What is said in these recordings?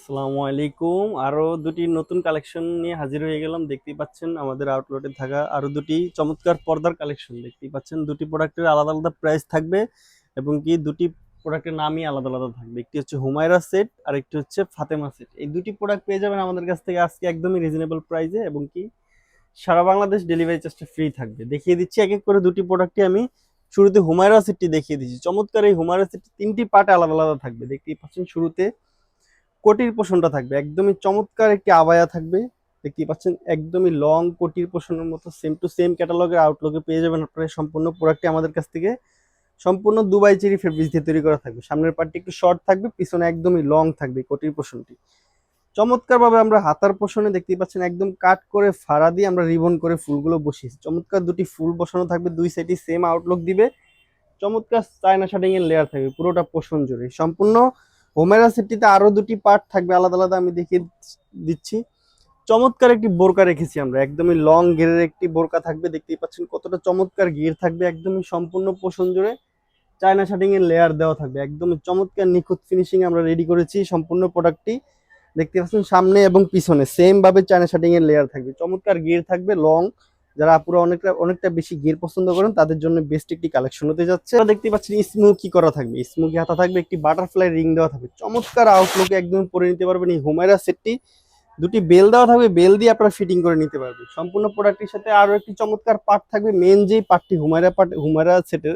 আসসালামু আলাইকুম। আরো দুটি নতুন কালেকশন নিয়ে হাজির হয়ে গেলাম। দেখতেই পাচ্ছেন আমাদের আউটলেটে থাকা আরো দুটি চমৎকার পর্দার কালেকশন দেখতেই পাচ্ছেন। দুটি প্রোডাক্টের আলাদা আলাদা প্রাইস থাকবে এবং কি দুটি প্রোডাক্টের নামই আলাদা আলাদা থাকবে। একটি হচ্ছে হুমায়রা সেট আর একটি হচ্ছে ফাতেমা সেট। এই দুটি প্রোডাক্ট পেয়ে যাবেন আমাদের কাছ থেকে আজকে একদমই রিজনেবল প্রাইসে এবং কি সারা বাংলাদেশ ডেলিভারি চার্জটা ফ্রি থাকবে। দেখিয়ে দিচ্ছি এক এক করে দুটি প্রোডাক্টই আমি। শুরুতে হুমায়রা সেটটি দেখিয়ে দিচ্ছি। চমৎকার এই হুমায়রা সেটটি তিনটি পার্টে আলাদা আলাদা থাকবে। দেখতেই পাচ্ছেন শুরুতে কোটির পোষণটা থাকবে, একদমই চমৎকার একটি আবায়া থাকবে। দেখতেই পাচ্ছেন একদমই লং কোটির পোষণের মতো সেম টু সেম ক্যাটালগের আউটলুকে পেয়ে যাবেন আপনারা। সম্পূর্ণ প্রোডাক্টটি আমাদের কাছ থেকে সম্পূর্ণ দুবাই চেরি ফেব্রিক্স দিয়ে তৈরি করা থাকবে। সামনের পার্টটি একটু শর্ট থাকবে, পিছনে একদমই লং থাকবে কোটির পোষণটি। চমৎকার ভাবে আমরা হাতার পোষণে দেখতেই পাচ্ছেন একদম কাট করে ফাড়া দিয়ে আমরা রিবন করে ফুলগুলো বসিয়েছি। চমৎকার দুটি ফুল বসানো থাকবে, দুই সাইডে সেম আউটলুক দিবে। চমৎকার চায়না শার্টিং এর লেয়ার থাকবে পুরোটা পোষণ জুড়ে। সম্পূর্ণ হোমেরা সেটটিতে আরো দুটি পার্ট থাকবে আলাদা আলাদা, আমি দেখিয়ে দিচ্ছি। চমৎকার একটি বোরকা রেখেছি আমরা, একদমই লং ঘেরের একটি বোরকা থাকবে। দেখতেই পাচ্ছেন কতটা চমৎকার ঘির থাকবে, একদমই সম্পূর্ণ পোষণ জুড়ে চায়না শার্টিং এর লেয়ার দেওয়া থাকবে। একদমই চমৎকার নিখুঁত ফিনিশিং আমরা রেডি করেছি সম্পূর্ণ প্রোডাক্টটি। দেখতে পাচ্ছেন সামনে এবং পিছনে সেম ভাবে চায়না শার্টিং এর লেয়ার থাকবে, চমৎকার ঘির থাকবে লং। যারা আপুরা অনেকটা অনেকটা বেশি গিয়ার পছন্দ করেন তাদের জন্য বেস্ট একটি কালেকশন হতে যাচ্ছে। দেখতে পাচ্ছেন স্মোকি করা থাকবে, স্মোকি হাতা থাকবে, একটি বাটারফ্লাই রিং দেওয়া থাকবে। চমৎকার আউটলুকে একদম পরে নিতে পারবেন এই হুমায়রা সেটটি। দুটি বেল দেওয়া থাকবে, বেল দিয়ে আপনারা ফিটিং করে নিতে পারবেন। সম্পূর্ণ প্রোডাক্টের সাথে আরো একটি চমৎকার পার্ট থাকবে, মেন যেই পার্টটি হুমায়রা সেটের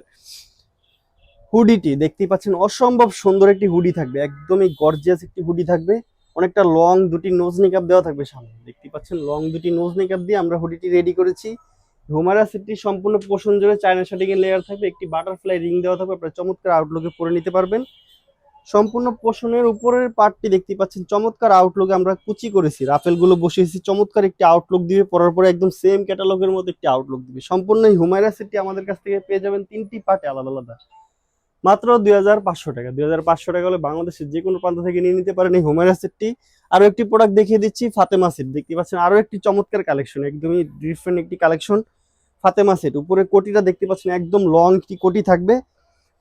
হুডিটি দেখতেই পাচ্ছেন অসম্ভব সুন্দর একটি হুডি থাকবে, একদমই গর্জিয়াস একটি হুডি থাকবে। অনেকটা লং দুটি নোজ নিকাপ দেওয়া থাকবে সামনে। দেখতে পাচ্ছেন লং দুটি নোজ নিকাপ দিয়ে আমরা হুডিটি রেডি করেছি। হুমায়রা সেটটি সম্পূর্ণ পোষণ জুড়ে চায়না শার্টিং এর লেয়ার থাকবে, একটি বাটারফ্লাই রিং দেওয়া থাকবে, আপনারা চমৎকার আউটলুকে পরে নিতে পারবেন। সম্পূর্ণ পোষণের উপরের পার্টটি দেখতে পাচ্ছেন চমৎকার আউটলুকে আমরা কুচি করেছি, রাফেল গুলো বসিয়েছি। চমৎকার একটি আউটলুক দিবে, পরার পরে একদম সেম ক্যাটালগের মতো একটি আউটলুক দিবে। সম্পূর্ণ এই হুমায়রা সেটটি আমাদের কাছ থেকে পেয়ে যাবেন তিনটি পার্টে আলাদা আলাদা, মাত্র 2500 টাকা। 2500 টাকা হলে বাংলাদেশের যে কোনো প্রান্ত থেকে নিয়ে নিতে পারেন এই হুমায়রা সেটটি। আরো একটি প্রোডাক্ট দেখিয়ে দিচ্ছি, ফাতেমা সেট। দেখতে পাচ্ছেন আরো একটি চমৎকার কালেকশন, একদমই ডিফারেন্ট একটি কালেকশন ফাতেমা সেট। উপরে কোটিটা দেখতে পাচ্ছেন একদম লং একটি কোটি থাকবে।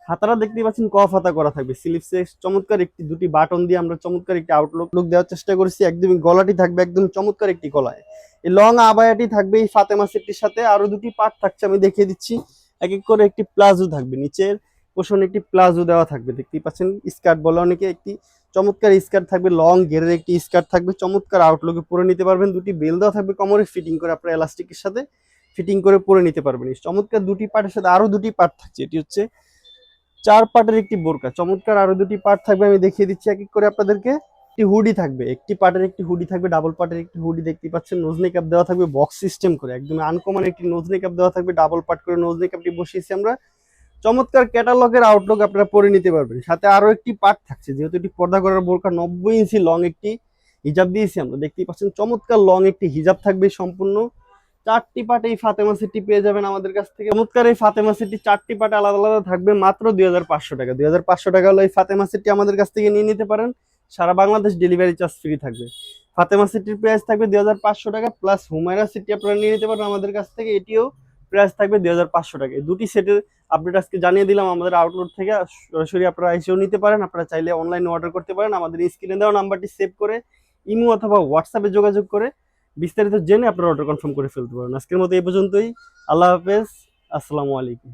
হাতাটা দেখতে পাচ্ছেন কফ হাতা করা থাকবে, স্লিভসে চমৎকার একটি দুটি বাটন দিয়ে আমরা চমৎকার একটি আউটলুক দেওয়ার চেষ্টা করেছি। একদমই গলাটি থাকবে একদম চমৎকার একটি গলায়। এই লং আবায়াটি থাকবে এই ফাতেমা সেটটির সাথে। আরো দুটি পার্ট থাকছে, আমি দেখিয়ে দিচ্ছি। এক এক করে একটি প্লাজো থাকবে, নিচের পোষণ একটি প্লাজো দেওয়া থাকবে। দেখতেই পাচ্ছেন স্কার্ট বলে অনেকে, একটি চমৎকার স্কার্ট থাকবে, লং ঘেরের একটি স্কার্ট থাকবে। চমৎকার আউটলুকে পরে নিতে পারবেন। দুটি বেল দেওয়া থাকবে কোমরে, ফিটিং করে আপনার এলাস্টিকের সাথে ফিটিং করে পরে নিতে পারবেন। এই চমৎকার দুটি পার্টের সাথে আরো দুটি পার্ট থাকছে, এটি হচ্ছে 4 পার্টের একটি বোরকা। চমৎকার আরো দুটি পার্ট থাকবে, আমি দেখিয়ে দিচ্ছি এক এক করে আপনাদেরকে। একটি হুডি থাকবে, একটি পার্টের একটি হুডি থাকবে, ডাবল পার্টের একটি হুডি। দেখতে পাচ্ছেন নোজ মেকআপ দেওয়া থাকবে বক্স সিস্টেম করে, একদম আনকমন একটি নোজ মেকআপ দেওয়া থাকবে। ডাবল পার্ট করে নোজ মেকআপটি বসিয়েছি আমরা। চমৎকার ক্যাটালগের আউটলুক আপনারা পরে নিতে পারবেন। সাথে আরো একটি পার্ট থাকছে, যেহেতু এটি পর্দা করার বোরকা, 90 ইঞ্চি লং একটি হিজাব দিয়েছি আমরা। দেখতেই পাচ্ছেন চমৎকার লং একটি হিজাব থাকবে সম্পূর্ণ। 4টি পার্টে এই ফাতেমা সেটটি পেয়ে যাবেন আমাদের কাছ থেকে। চমৎকার এই ফাতেমা সেটটি 4টি পার্টে আলাদা আলাদা থাকবে, মাত্র 2500 টাকা। 2500 টাকা হলো এই ফাতেমা সেটটি আমাদের কাছ থেকে নিয়ে নিতে পারেন। সারা বাংলাদেশ ডেলিভারি চার্জ ফ্রি থাকবে। ফাতেমা সেটটির প্রাইস থাকবে 2500 টাকা, প্লাস হুমায়রা সেটটি আপনারা নিয়ে নিতে পারেন আমাদের কাছ থেকে, এটিও প্রাইস থাকবে 2500 টাকা। দুটি সেটের আপডেট আজকে জানিয়ে দিলাম আমাদের আউটলেট থেকে। সরাসরি আপনারা এসেও নিতে পারেন, আপনারা চাইলে অনলাইনে অর্ডার করতে পারেন। আমাদের স্ক্রিনে দেওয়া নাম্বারটি সেভ করে ইমো অথবা হোয়াটসঅ্যাপে যোগাযোগ করে বিস্তারিত জেনে আপনারা অর্ডার কনফার্ম করে ফেলতে পারেন। আজকের মতো এই পর্যন্তই। আল্লাহ হাফেজ, আসসালামু আলাইকুম।